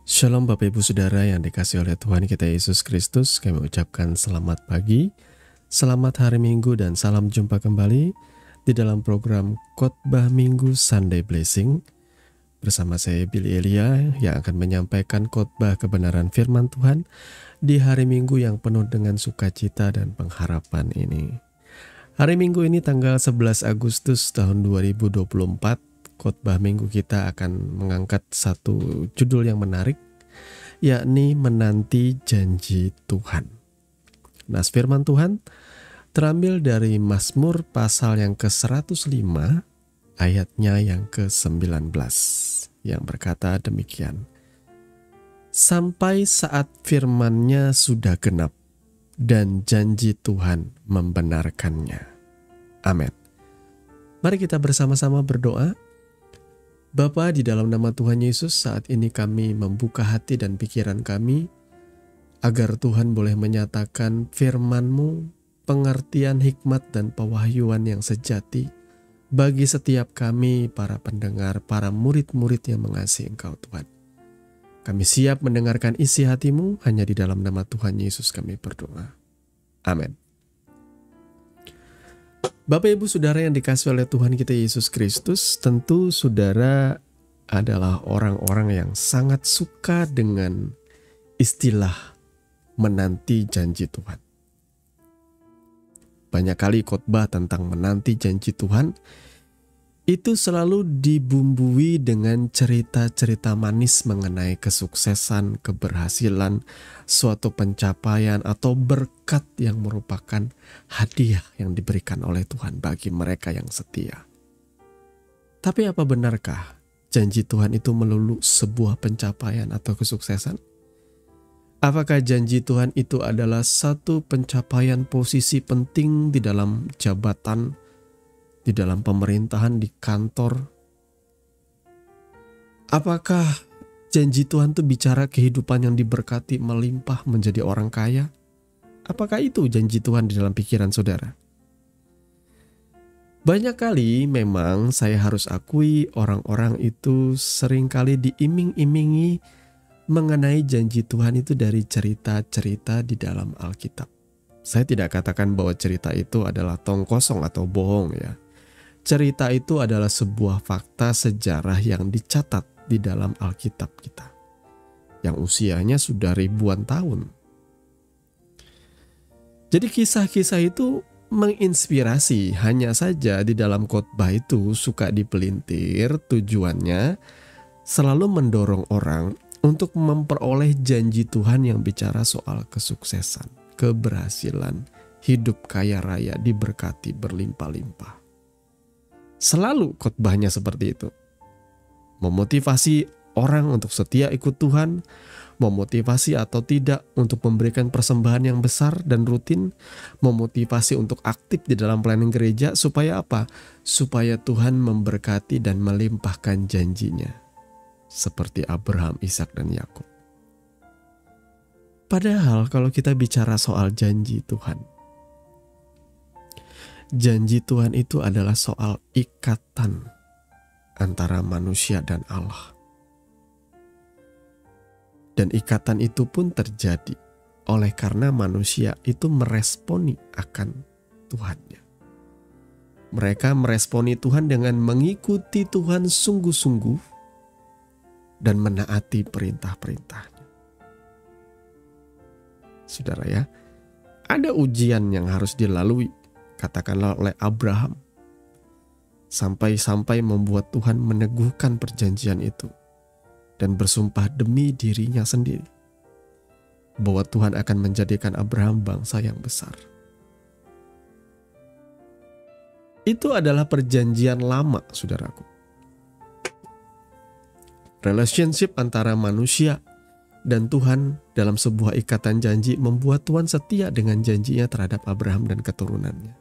Shalom Bapak Ibu Saudara yang dikasihi oleh Tuhan kita Yesus Kristus. Kami ucapkan selamat pagi, selamat hari Minggu, dan salam jumpa kembali di dalam program Khotbah Minggu Sunday Blessing. Bersama saya Billy Elia yang akan menyampaikan khotbah kebenaran firman Tuhan di hari Minggu yang penuh dengan sukacita dan pengharapan ini. Hari Minggu ini tanggal 11 Agustus tahun 2024. Khotbah minggu kita akan mengangkat satu judul yang menarik, yakni menanti janji Tuhan. Nah, firman Tuhan terambil dari Mazmur pasal yang ke-105, ayatnya yang ke-19, yang berkata demikian. Sampai saat firman-Nya sudah genap, dan janji Tuhan membenarkannya. Amin. Mari kita bersama-sama berdoa. Bapa, di dalam nama Tuhan Yesus, saat ini kami membuka hati dan pikiran kami agar Tuhan boleh menyatakan firman-Mu, pengertian hikmat dan pewahyuan yang sejati bagi setiap kami, para pendengar, para murid-murid yang mengasihi Engkau Tuhan. Kami siap mendengarkan isi hati-Mu, hanya di dalam nama Tuhan Yesus kami berdoa. Amin. Bapak Ibu Saudara yang dikasihi oleh Tuhan kita Yesus Kristus, tentu saudara adalah orang-orang yang sangat suka dengan istilah menanti janji Tuhan. Banyak kali khotbah tentang menanti janji Tuhan itu selalu dibumbui dengan cerita-cerita manis mengenai kesuksesan, keberhasilan, suatu pencapaian atau berkat yang merupakan hadiah yang diberikan oleh Tuhan bagi mereka yang setia. Tapi apa benarkah janji Tuhan itu melulu sebuah pencapaian atau kesuksesan? Apakah janji Tuhan itu adalah satu pencapaian posisi penting di dalam jabatan, di dalam pemerintahan, di kantor? Apakah janji Tuhan itu bicara kehidupan yang diberkati, melimpah, menjadi orang kaya? Apakah itu janji Tuhan di dalam pikiran saudara? Banyak kali memang saya harus akui orang-orang itu seringkali diiming-imingi mengenai janji Tuhan itu dari cerita-cerita di dalam Alkitab. Saya tidak katakan bahwa cerita itu adalah tong kosong atau bohong ya. Cerita itu adalah sebuah fakta sejarah yang dicatat di dalam Alkitab kita, yang usianya sudah ribuan tahun. Jadi kisah-kisah itu menginspirasi, hanya saja di dalam khotbah itu suka dipelintir, tujuannya selalu mendorong orang untuk memperoleh janji Tuhan yang bicara soal kesuksesan, keberhasilan, hidup kaya raya, diberkati, berlimpah-limpah. Selalu khotbahnya seperti itu. Memotivasi orang untuk setia ikut Tuhan, memotivasi atau tidak untuk memberikan persembahan yang besar dan rutin, memotivasi untuk aktif di dalam pelayanan gereja, supaya apa? Supaya Tuhan memberkati dan melimpahkan janjinya. Seperti Abraham, Ishak, dan Yakub. Padahal kalau kita bicara soal janji Tuhan, janji Tuhan itu adalah soal ikatan antara manusia dan Allah. Dan ikatan itu pun terjadi oleh karena manusia itu meresponi akan Tuhannya. Mereka meresponi Tuhan dengan mengikuti Tuhan sungguh-sungguh dan menaati perintah-perintahnya. Saudara ya, ada ujian yang harus dilalui, katakanlah oleh Abraham, sampai-sampai membuat Tuhan meneguhkan perjanjian itu dan bersumpah demi dirinya sendiri bahwa Tuhan akan menjadikan Abraham bangsa yang besar. Itu adalah perjanjian lama, saudaraku. Relationship antara manusia dan Tuhan dalam sebuah ikatan janji membuat Tuhan setia dengan janjinya terhadap Abraham dan keturunannya.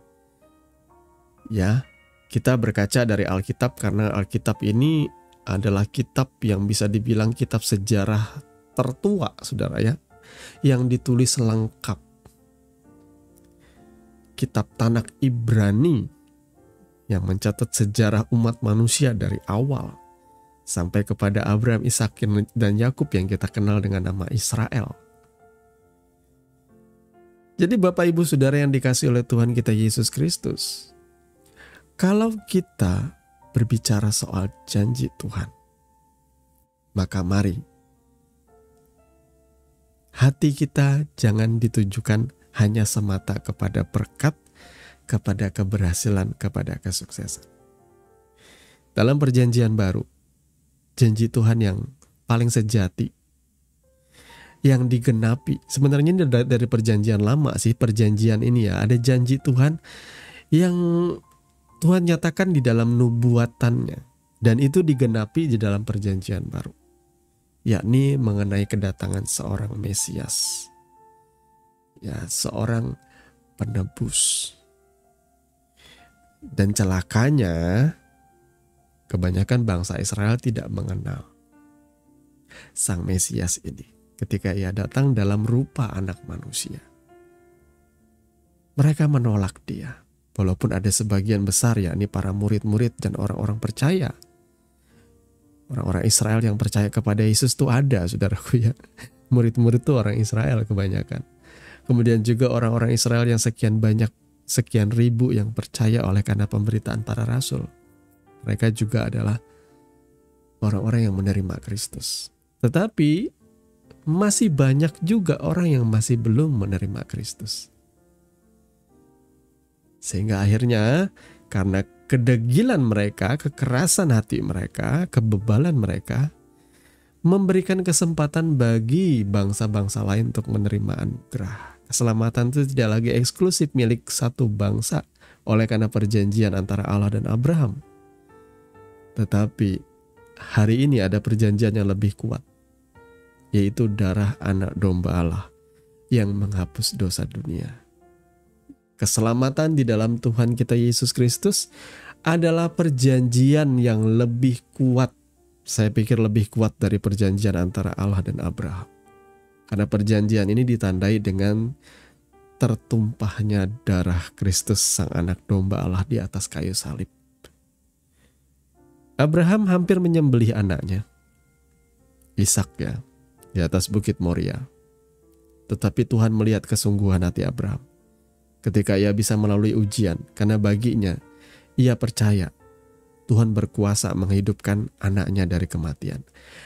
Ya, kita berkaca dari Alkitab karena Alkitab ini adalah kitab yang bisa dibilang kitab sejarah tertua, saudara ya, yang ditulis lengkap. Kitab Tanakh Ibrani yang mencatat sejarah umat manusia dari awal sampai kepada Abraham, Ishak dan Yakub yang kita kenal dengan nama Israel. Jadi Bapak Ibu Saudara yang dikasihi oleh Tuhan kita Yesus Kristus, kalau kita berbicara soal janji Tuhan, maka mari hati kita jangan ditujukan hanya semata kepada berkat, kepada keberhasilan, kepada kesuksesan. Dalam perjanjian baru, janji Tuhan yang paling sejati, yang digenapi. Sebenarnya ini dari perjanjian lama sih, perjanjian ini ya. Ada janji Tuhan yang Tuhan nyatakan di dalam nubuatannya. Dan itu digenapi di dalam perjanjian baru. Yakni mengenai kedatangan seorang Mesias. Ya, seorang penebus. Dan celakanya, kebanyakan bangsa Israel tidak mengenal Sang Mesias ini. Ketika ia datang dalam rupa anak manusia, mereka menolak dia. Walaupun ada sebagian besar, yakni para murid-murid dan orang-orang percaya. Orang-orang Israel yang percaya kepada Yesus itu ada, saudaraku ya. Murid-murid itu orang Israel kebanyakan. Kemudian juga orang-orang Israel yang sekian banyak, sekian ribu yang percaya oleh karena pemberitaan para rasul. Mereka juga adalah orang-orang yang menerima Kristus. Tetapi masih banyak juga orang yang masih belum menerima Kristus. Sehingga akhirnya karena kedegilan mereka, kekerasan hati mereka, kebebalan mereka, memberikan kesempatan bagi bangsa-bangsa lain untuk menerima anugerah. Keselamatan itu tidak lagi eksklusif milik satu bangsa oleh karena perjanjian antara Allah dan Abraham. Tetapi hari ini ada perjanjian yang lebih kuat, yaitu darah anak domba Allah yang menghapus dosa dunia. Keselamatan di dalam Tuhan kita Yesus Kristus adalah perjanjian yang lebih kuat. Saya pikir lebih kuat dari perjanjian antara Allah dan Abraham. Karena perjanjian ini ditandai dengan tertumpahnya darah Kristus Sang anak domba Allah di atas kayu salib. Abraham hampir menyembelih anaknya, Ishak ya, di atas bukit Moria. Tetapi Tuhan melihat kesungguhan hati Abraham ketika ia bisa melalui ujian, karena baginya ia percaya Tuhan berkuasa menghidupkan anaknya dari kematian.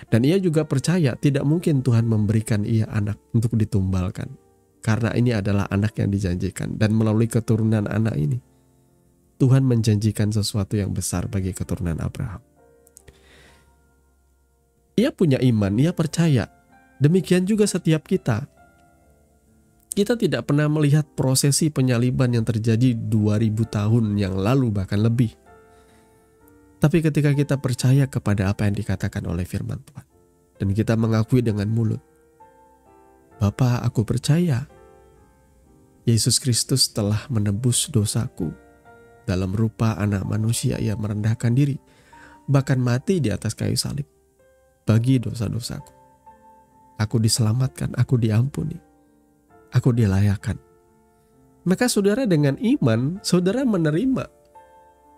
Dan ia juga percaya tidak mungkin Tuhan memberikan ia anak untuk ditumbalkan, karena ini adalah anak yang dijanjikan. Dan melalui keturunan anak ini Tuhan menjanjikan sesuatu yang besar bagi keturunan Abraham. Ia punya iman, ia percaya. Demikian juga setiap kita. Kita tidak pernah melihat prosesi penyaliban yang terjadi 2000 tahun yang lalu bahkan lebih. Tapi ketika kita percaya kepada apa yang dikatakan oleh firman Tuhan, dan kita mengakui dengan mulut, Bapa, aku percaya Yesus Kristus telah menebus dosaku. Dalam rupa anak manusia ia merendahkan diri, bahkan mati di atas kayu salib bagi dosa-dosaku. Aku diselamatkan, aku diampuni, aku dilayakan. Maka saudara dengan iman, saudara menerima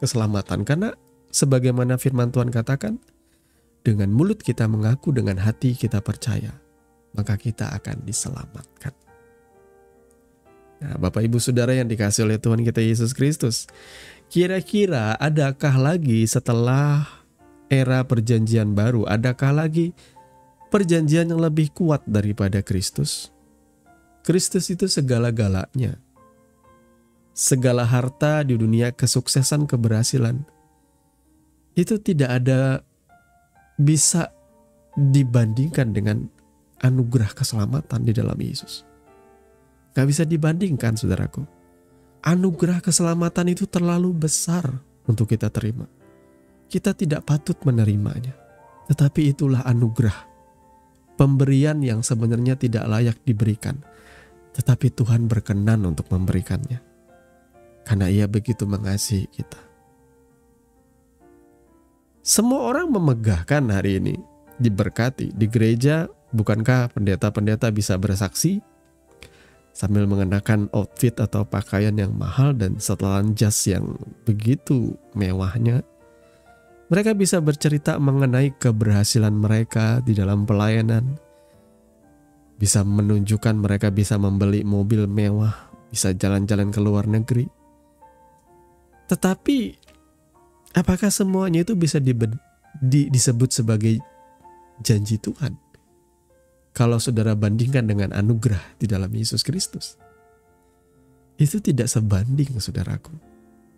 keselamatan. Karena sebagaimana firman Tuhan katakan, dengan mulut kita mengaku, dengan hati kita percaya, maka kita akan diselamatkan. Nah, Bapak Ibu Saudara yang dikasihi oleh Tuhan kita Yesus Kristus, kira-kira adakah lagi setelah era perjanjian baru, adakah lagi perjanjian yang lebih kuat daripada Kristus? Kristus itu segala-galanya. Segala harta di dunia, kesuksesan, keberhasilan, itu tidak ada bisa dibandingkan dengan anugerah keselamatan di dalam Yesus. Gak bisa dibandingkan, saudaraku. Anugerah keselamatan itu terlalu besar untuk kita terima. Kita tidak patut menerimanya. Tetapi itulah anugerah. Pemberian yang sebenarnya tidak layak diberikan. Tetapi Tuhan berkenan untuk memberikannya. Karena Ia begitu mengasihi kita. Semua orang memegahkan hari ini. Diberkati. Di gereja, bukankah pendeta-pendeta bisa bersaksi sambil mengenakan outfit atau pakaian yang mahal dan setelan jas yang begitu mewahnya? Mereka bisa bercerita mengenai keberhasilan mereka di dalam pelayanan, bisa menunjukkan mereka bisa membeli mobil mewah, bisa jalan-jalan ke luar negeri. Tetapi apakah semuanya itu bisa disebut sebagai janji Tuhan? Kalau saudara bandingkan dengan anugerah di dalam Yesus Kristus, itu tidak sebanding, saudaraku.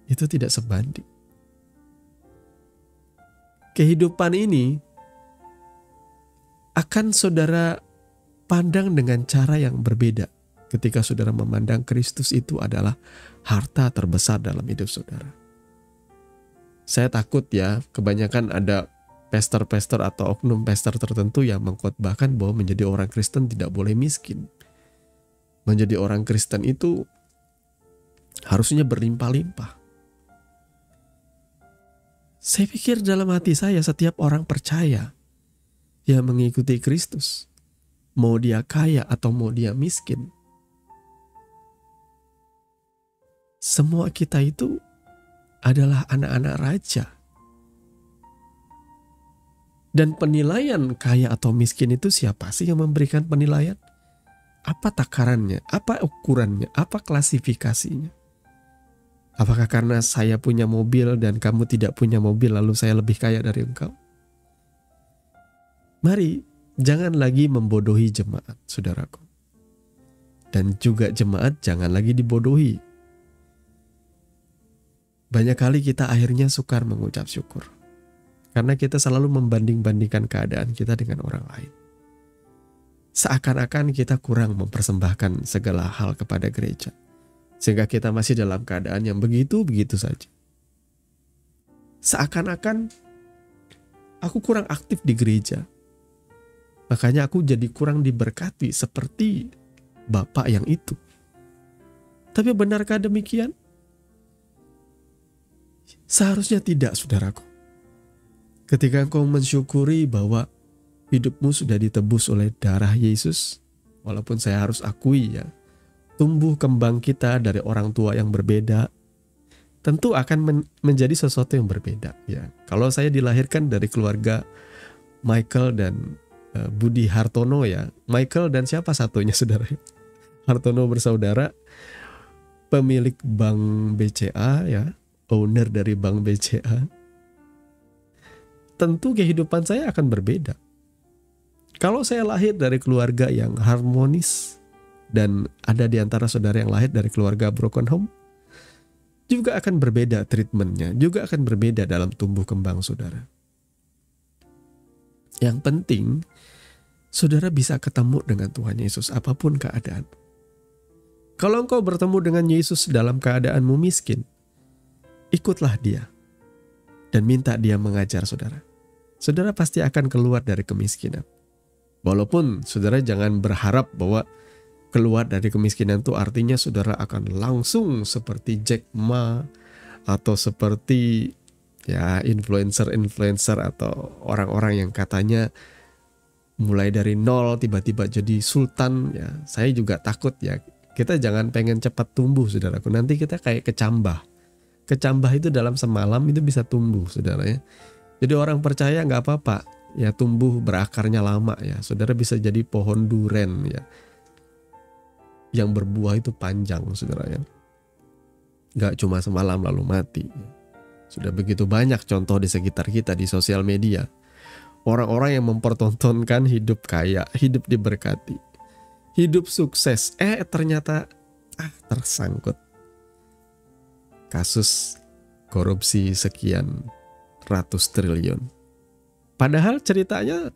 Itu tidak sebanding. Kehidupan ini akan saudara pandang dengan cara yang berbeda ketika saudara memandang Kristus itu adalah harta terbesar dalam hidup saudara. Saya takut ya, kebanyakan ada pastor-pastor atau oknum pastor tertentu yang mengkhotbahkan bahwa menjadi orang Kristen tidak boleh miskin. Menjadi orang Kristen itu harusnya berlimpah-limpah. Saya pikir dalam hati saya, setiap orang percaya yang mengikuti Kristus, mau dia kaya atau mau dia miskin, semua kita itu adalah anak-anak raja. Dan penilaian kaya atau miskin itu siapa sih yang memberikan penilaian? Apa takarannya? Apa ukurannya? Apa klasifikasinya? Apakah karena saya punya mobil dan kamu tidak punya mobil lalu saya lebih kaya dari engkau? Mari, jangan lagi membodohi jemaat, saudaraku. Dan juga jemaat jangan lagi dibodohi. Banyak kali kita akhirnya sukar mengucap syukur. Karena kita selalu membanding-bandingkan keadaan kita dengan orang lain. Seakan-akan kita kurang mempersembahkan segala hal kepada gereja. Sehingga kita masih dalam keadaan yang begitu-begitu saja. Seakan-akan aku kurang aktif di gereja. Makanya aku jadi kurang diberkati seperti Bapak yang itu. Tapi benarkah demikian? Seharusnya tidak, saudaraku. Ketika engkau mensyukuri bahwa hidupmu sudah ditebus oleh darah Yesus, walaupun saya harus akui ya, tumbuh kembang kita dari orang tua yang berbeda, tentu akan menjadi sesuatu yang berbeda. Ya, kalau saya dilahirkan dari keluarga Michael dan Budi Hartono ya, Michael dan siapa satunya saudara? Hartono bersaudara, pemilik Bank BCA ya, owner dari Bank BCA. Tentu kehidupan saya akan berbeda. Kalau saya lahir dari keluarga yang harmonis, dan ada di antara saudara yang lahir dari keluarga broken home, juga akan berbeda treatmentnya, juga akan berbeda dalam tumbuh kembang saudara. Yang penting, saudara bisa ketemu dengan Tuhan Yesus apapun keadaan. Kalau engkau bertemu dengan Yesus dalam keadaanmu miskin, ikutlah dia dan minta dia mengajar saudara. Saudara pasti akan keluar dari kemiskinan. Walaupun saudara jangan berharap bahwa keluar dari kemiskinan itu artinya saudara akan langsung seperti Jack Ma atau seperti ya influencer atau orang-orang yang katanya mulai dari nol tiba-tiba jadi sultan ya. Saya juga takut ya. Kita jangan pengen cepat tumbuh saudaraku. Nanti kita kayak kecambah. Kecambah itu dalam semalam itu bisa tumbuh saudara ya. Jadi orang percaya nggak apa-apa ya, tumbuh berakarnya lama ya. Saudara bisa jadi pohon duren ya, yang berbuah itu panjang saudara ya. Gak cuma semalam lalu mati. Sudah begitu banyak contoh di sekitar kita di sosial media. Orang-orang yang mempertontonkan hidup kaya, hidup diberkati, hidup sukses. Ternyata tersangkut kasus korupsi sekian ratus triliun. Padahal ceritanya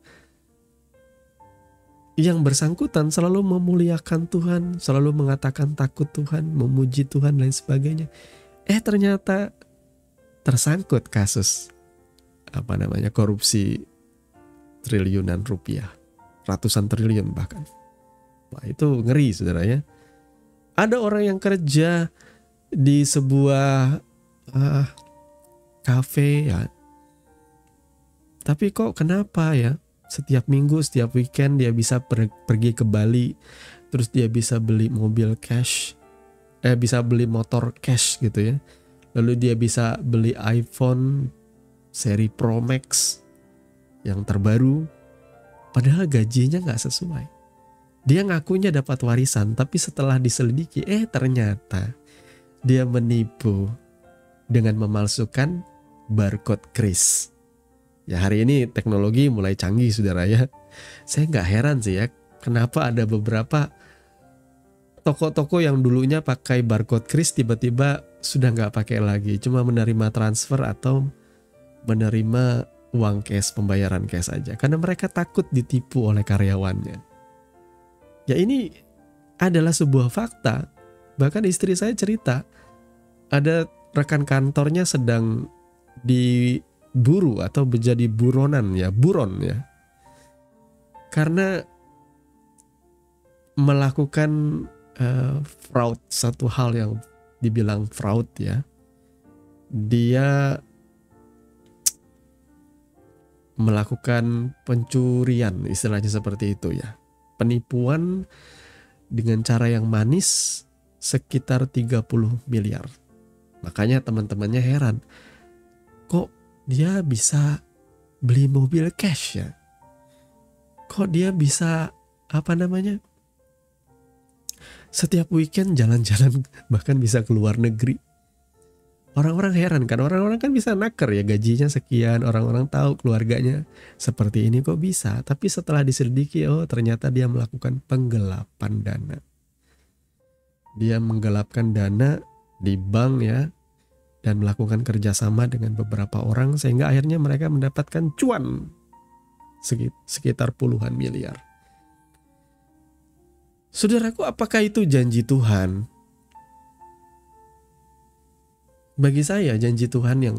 yang bersangkutan selalu memuliakan Tuhan, selalu mengatakan takut Tuhan, memuji Tuhan dan lain sebagainya. Ternyata tersangkut kasus korupsi triliunan rupiah, ratusan triliun bahkan. Wah, itu ngeri saudara ya. Ada orang yang kerja di sebuah kafe ya, tapi kok kenapa ya? Setiap minggu, setiap weekend dia bisa pergi ke Bali, terus dia bisa beli mobil cash, bisa beli motor cash gitu ya. Lalu dia bisa beli iPhone seri Pro Max yang terbaru, padahal gajinya gak sesuai. Dia ngakunya dapat warisan, tapi setelah diselidiki, ternyata dia menipu dengan memalsukan barcode kris. Ya, hari ini teknologi mulai canggih, saudara ya. Saya gak heran sih ya, kenapa ada beberapa toko-toko yang dulunya pakai barcode kris tiba-tiba sudah gak pakai lagi, cuma menerima transfer atau menerima uang cash, pembayaran cash aja, karena mereka takut ditipu oleh karyawannya. Ya, ini adalah sebuah fakta. Bahkan istri saya cerita, ada rekan kantornya sedang diburu atau menjadi buron ya, karena melakukan fraud, satu hal yang dibilang fraud ya. Dia melakukan pencurian, istilahnya seperti itu ya. Penipuan dengan cara yang manis sekitar 30 miliar. Makanya teman-temannya heran, kok dia bisa beli mobil cash ya? Kok dia bisa setiap weekend jalan-jalan, bahkan bisa ke luar negeri. Orang-orang heran kan, orang-orang kan bisa naker ya, gajinya sekian, orang-orang tahu keluarganya seperti ini, kok bisa. Tapi setelah diselidiki, ternyata dia melakukan penggelapan dana. Dia menggelapkan dana di bank ya, dan melakukan kerjasama dengan beberapa orang, sehingga akhirnya mereka mendapatkan cuan sekitar puluhan miliar. Saudaraku, apakah itu janji Tuhan? Bagi saya, janji Tuhan yang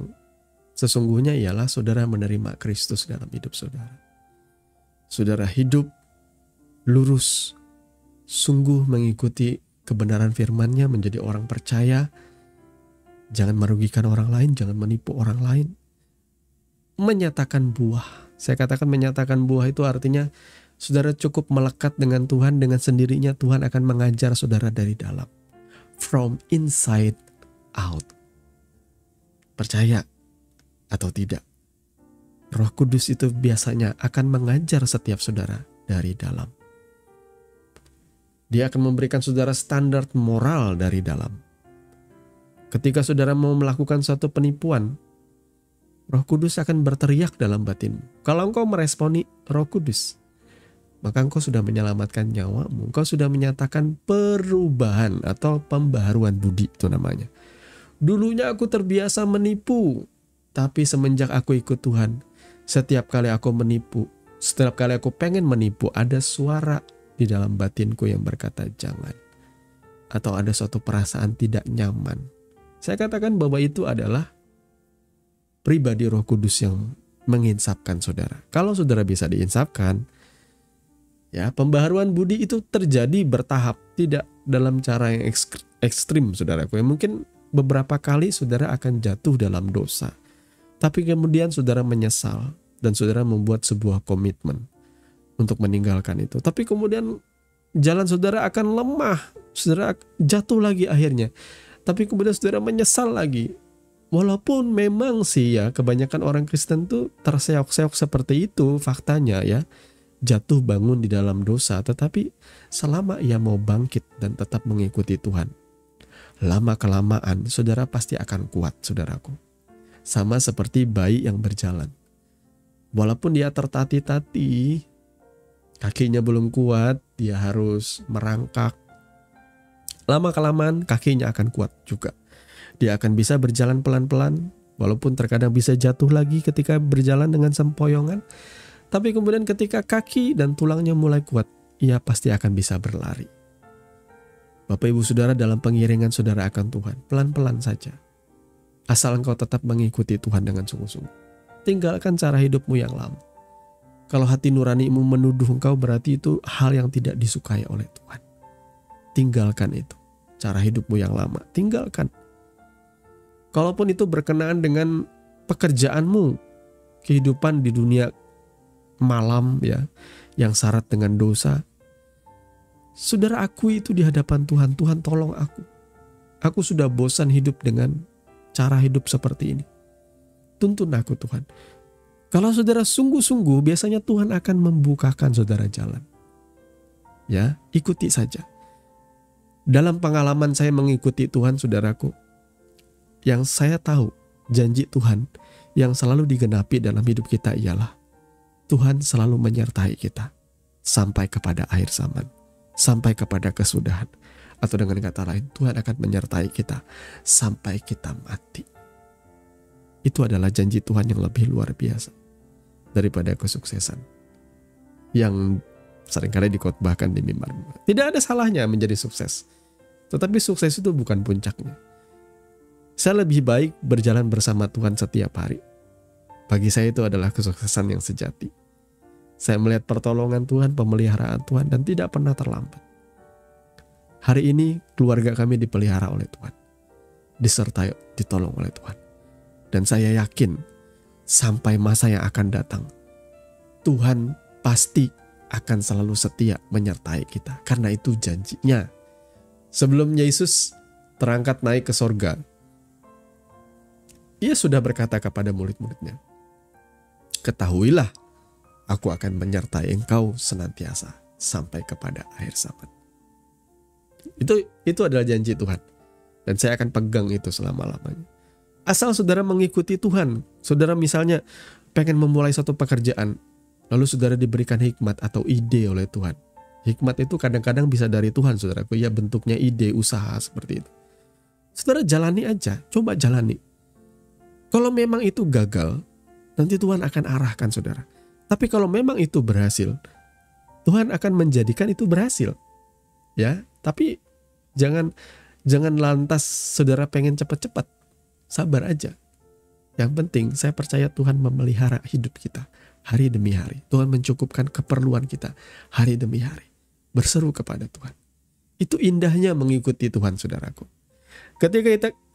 sesungguhnya ialah saudara menerima Kristus dalam hidup saudara. Saudara hidup lurus, sungguh mengikuti kebenaran firman-Nya, menjadi orang percaya, jangan merugikan orang lain, jangan menipu orang lain. Menyatakan buah. Saya katakan menyatakan buah itu artinya saudara cukup melekat dengan Tuhan, dengan sendirinya Tuhan akan mengajar saudara dari dalam. From inside out. Percaya atau tidak, Roh Kudus itu biasanya akan mengajar setiap saudara dari dalam. Dia akan memberikan saudara standar moral dari dalam. Ketika saudara mau melakukan suatu penipuan, Roh Kudus akan berteriak dalam batinmu. Kalau engkau meresponi Roh Kudus, maka engkau sudah menyelamatkan nyawamu. Engkau sudah menyatakan perubahan atau pembaharuan budi, itu namanya. Dulunya aku terbiasa menipu, tapi semenjak aku ikut Tuhan, setiap kali aku menipu, setiap kali aku pengen menipu, ada suara di dalam batinku yang berkata jangan. Atau ada suatu perasaan tidak nyaman. Saya katakan bahwa itu adalah pribadi Roh Kudus yang menginsapkan saudara. Kalau saudara bisa diinsapkan, ya, pembaharuan budi itu terjadi bertahap, tidak dalam cara yang ekstrim, saudaraku. Yang mungkin beberapa kali saudara akan jatuh dalam dosa, tapi kemudian saudara menyesal dan saudara membuat sebuah komitmen untuk meninggalkan itu. Tapi kemudian jalan saudara akan lemah, saudara jatuh lagi akhirnya. Tapi kemudian saudara menyesal lagi. Walaupun memang sih ya, kebanyakan orang Kristen tuh terseok-seok seperti itu faktanya ya. Jatuh bangun di dalam dosa, tetapi selama ia mau bangkit dan tetap mengikuti Tuhan, lama-kelamaan saudara pasti akan kuat, saudaraku. Sama seperti bayi yang berjalan. Walaupun dia tertati-tati, kakinya belum kuat, dia harus merangkak. Lama-kelamaan kakinya akan kuat juga. Dia akan bisa berjalan pelan-pelan, walaupun terkadang bisa jatuh lagi ketika berjalan dengan sempoyongan. Tapi kemudian ketika kaki dan tulangnya mulai kuat, ia pasti akan bisa berlari. Bapak Ibu Saudara, dalam pengiringan saudara akan Tuhan, pelan-pelan saja. Asal engkau tetap mengikuti Tuhan dengan sungguh-sungguh. Tinggalkan cara hidupmu yang lama. Kalau hati nuranimu menuduh engkau, berarti itu hal yang tidak disukai oleh Tuhan. Tinggalkan itu. Cara hidupmu yang lama, tinggalkan. Kalaupun itu berkenaan dengan pekerjaanmu, kehidupan di dunia malam ya, yang syarat dengan dosa, saudara akui itu di hadapan Tuhan. Tuhan, tolong aku. Aku sudah bosan hidup dengan cara hidup seperti ini. tuntun aku Tuhan. Kalau saudara sungguh-sungguh, biasanya Tuhan akan membukakan saudara jalan. Ya, ikuti saja. Dalam pengalaman saya mengikuti Tuhan, saudaraku, yang saya tahu janji Tuhan yang selalu digenapi dalam hidup kita ialah Tuhan selalu menyertai kita sampai kepada akhir zaman, sampai kepada kesudahan. Atau dengan kata lain, Tuhan akan menyertai kita sampai kita mati. Itu adalah janji Tuhan yang lebih luar biasa daripada kesuksesan yang seringkali dikhotbahkan di mimbar. Tidak ada salahnya menjadi sukses, tetapi sukses itu bukan puncaknya. Saya lebih baik berjalan bersama Tuhan setiap hari. Bagi saya itu adalah kesuksesan yang sejati. Saya melihat pertolongan Tuhan, pemeliharaan Tuhan, dan tidak pernah terlambat. Hari ini keluarga kami dipelihara oleh Tuhan, disertai, ditolong oleh Tuhan. Dan saya yakin sampai masa yang akan datang, Tuhan pasti akan selalu setia menyertai kita. Karena itu janjinya. Sebelum Yesus terangkat naik ke sorga, Ia sudah berkata kepada murid-muridnya, "Ketahuilah, aku akan menyertai engkau senantiasa sampai kepada akhir zaman." Itu adalah janji Tuhan. Dan saya akan pegang itu selama-lamanya. Asal saudara mengikuti Tuhan. Saudara misalnya pengen memulai suatu pekerjaan, lalu saudara diberikan hikmat atau ide oleh Tuhan. Hikmat itu kadang-kadang bisa dari Tuhan, saudaraku. Ya, bentuknya ide, usaha seperti itu. Saudara jalani aja, coba jalani. Kalau memang itu gagal, nanti Tuhan akan arahkan saudara. Tapi kalau memang itu berhasil, Tuhan akan menjadikan itu berhasil. Ya, tapi jangan lantas saudara pengen cepat-cepat. Sabar aja. Yang penting saya percaya Tuhan memelihara hidup kita hari demi hari. Tuhan mencukupkan keperluan kita hari demi hari. Berseru kepada Tuhan. Itu indahnya mengikuti Tuhan, saudaraku.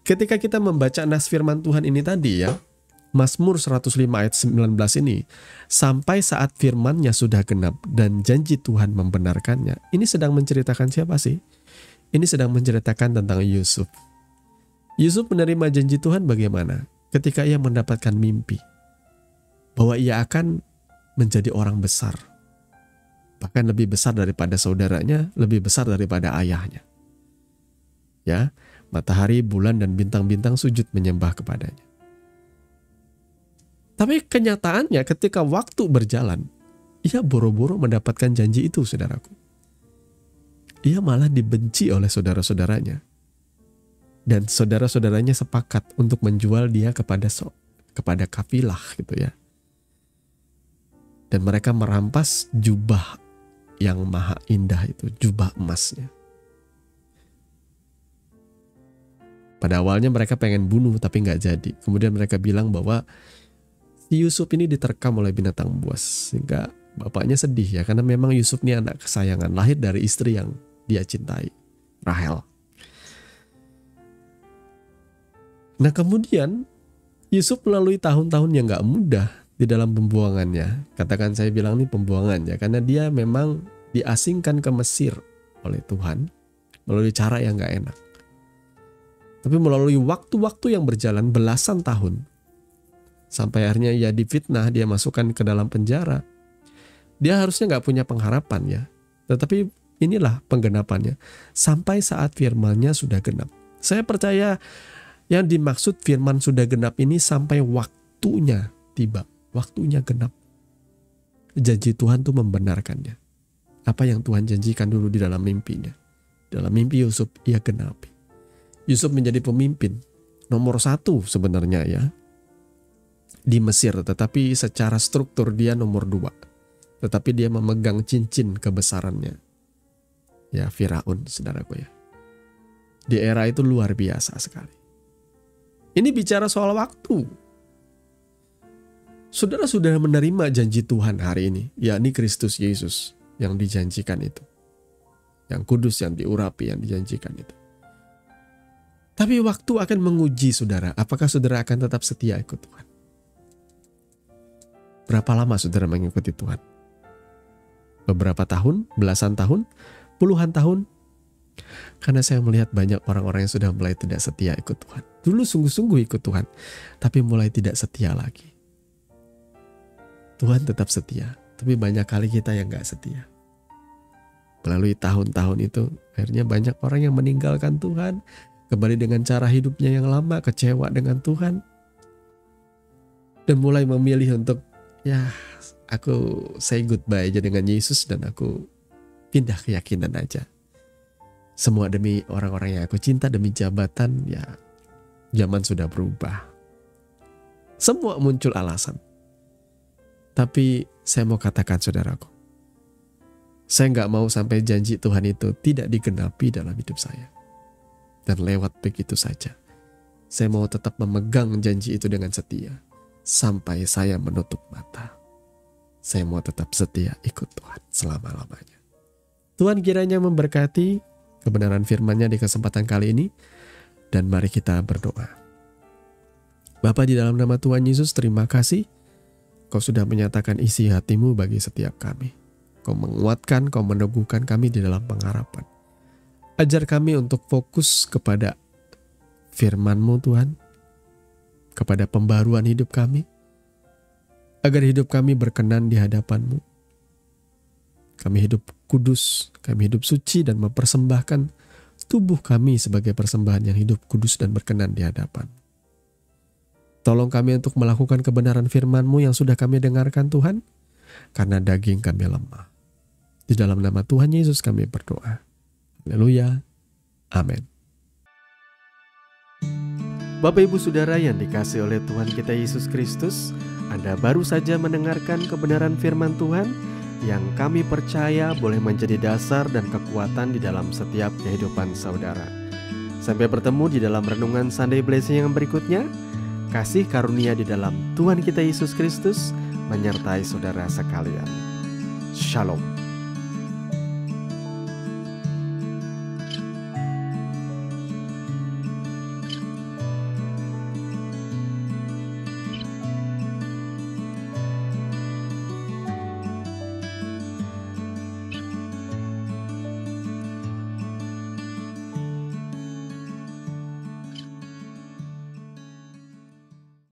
Ketika kita membaca nas firman Tuhan ini tadi ya, Mazmur 105 ayat 19 ini, sampai saat firman-Nya sudah genap dan janji Tuhan membenarkannya. Ini sedang menceritakan siapa sih? Ini sedang menceritakan tentang Yusuf. Yusuf menerima janji Tuhan bagaimana? Ketika ia mendapatkan mimpi bahwa ia akan menjadi orang besar. Bahkan lebih besar daripada saudaranya, lebih besar daripada ayahnya. Ya, matahari, bulan, dan bintang-bintang sujud menyembah kepadanya. Tapi kenyataannya ketika waktu berjalan, ia boro-boro mendapatkan janji itu, saudaraku. Ia malah dibenci oleh saudara-saudaranya. Dan saudara-saudaranya sepakat untuk menjual dia kepada kafilah gitu ya. Dan mereka merampas jubah yang maha indah itu, jubah emasnya. Pada awalnya mereka pengen bunuh tapi nggak jadi. Kemudian mereka bilang bahwa si Yusuf ini diterkam oleh binatang buas. Sehingga bapaknya sedih ya, karena memang Yusuf ini anak kesayangan, lahir dari istri yang dia cintai, Rahel. Nah kemudian Yusuf melalui tahun-tahun yang gak mudah di dalam pembuangannya. Katakan saya bilang ini pembuangannya, karena dia memang diasingkan ke Mesir oleh Tuhan melalui cara yang gak enak. Tapi melalui waktu-waktu yang berjalan belasan tahun, sampai akhirnya ia difitnah, dia masukkan ke dalam penjara. Dia harusnya gak punya pengharapan ya. Tetapi inilah penggenapannya. Sampai saat firman-Nya sudah genap. Saya percaya yang dimaksud firman sudah genap ini sampai waktunya tiba. Waktunya genap. Janji Tuhan itu membenarkannya. Apa yang Tuhan janjikan dulu di dalam mimpinya. Dalam mimpi Yusuf, ia genapi. Yusuf menjadi pemimpin nomor 1 sebenarnya ya di Mesir. Tetapi secara struktur dia nomor 2. Tetapi dia memegang cincin kebesarannya. Ya, Firaun, saudaraku ya. Di era itu luar biasa sekali. Ini bicara soal waktu. Saudara sudah menerima janji Tuhan hari ini, yakni Kristus Yesus yang dijanjikan itu. Yang kudus, yang diurapi, yang dijanjikan itu. Tapi waktu akan menguji saudara, apakah saudara akan tetap setia ikut Tuhan? Berapa lama saudara mengikuti Tuhan? Beberapa tahun, belasan tahun, puluhan tahun, Karena saya melihat banyak orang-orang yang sudah mulai tidak setia ikut Tuhan. Dulu sungguh-sungguh ikut Tuhan, tapi mulai tidak setia lagi. Tuhan tetap setia, tapi banyak kali kita yang gak setia. Melalui tahun-tahun itu, akhirnya banyak orang yang meninggalkan Tuhan, kembali dengan cara hidupnya yang lama, kecewa dengan Tuhan, dan mulai memilih untuk, aku say goodbye aja dengan Yesus dan aku pindah keyakinan aja. Semua demi orang-orang yang aku cinta, demi jabatan, zaman sudah berubah. Semua muncul alasan. Tapi saya mau katakan saudaraku, saya gak mau sampai janji Tuhan itu tidak digenapi dalam hidup saya. Dan lewat begitu saja. Saya mau tetap memegang janji itu dengan setia. Sampai saya menutup mata. Saya mau tetap setia ikut Tuhan selama-lamanya. Tuhan kiranya memberkati kebenaran firman-Nya di kesempatan kali ini. Dan mari kita berdoa. Bapa, di dalam nama Tuhan Yesus, terima kasih. Kau sudah menyatakan isi hatimu bagi setiap kami. Kau menguatkan, kau meneguhkan kami di dalam pengharapan. Ajar kami untuk fokus kepada firman-Mu Tuhan. Kepada pembaruan hidup kami. Agar hidup kami berkenan di hadapan-Mu. Kami hidup kudus, kami hidup suci dan mempersembahkan tubuh kami sebagai persembahan yang hidup kudus dan berkenan di hadapan. Tolong kami untuk melakukan kebenaran firman-Mu yang sudah kami dengarkan Tuhan, karena daging kami lemah. Di dalam nama Tuhan Yesus kami berdoa. Haleluya. Amin. Bapak Ibu Saudara yang dikasihi oleh Tuhan kita Yesus Kristus, Anda baru saja mendengarkan kebenaran firman Tuhan yang kami percaya boleh menjadi dasar dan kekuatan di dalam setiap kehidupan saudara. Sampai bertemu di dalam renungan Sunday Blessing yang berikutnya. Kasih karunia di dalam Tuhan kita Yesus Kristus menyertai saudara sekalian. Shalom.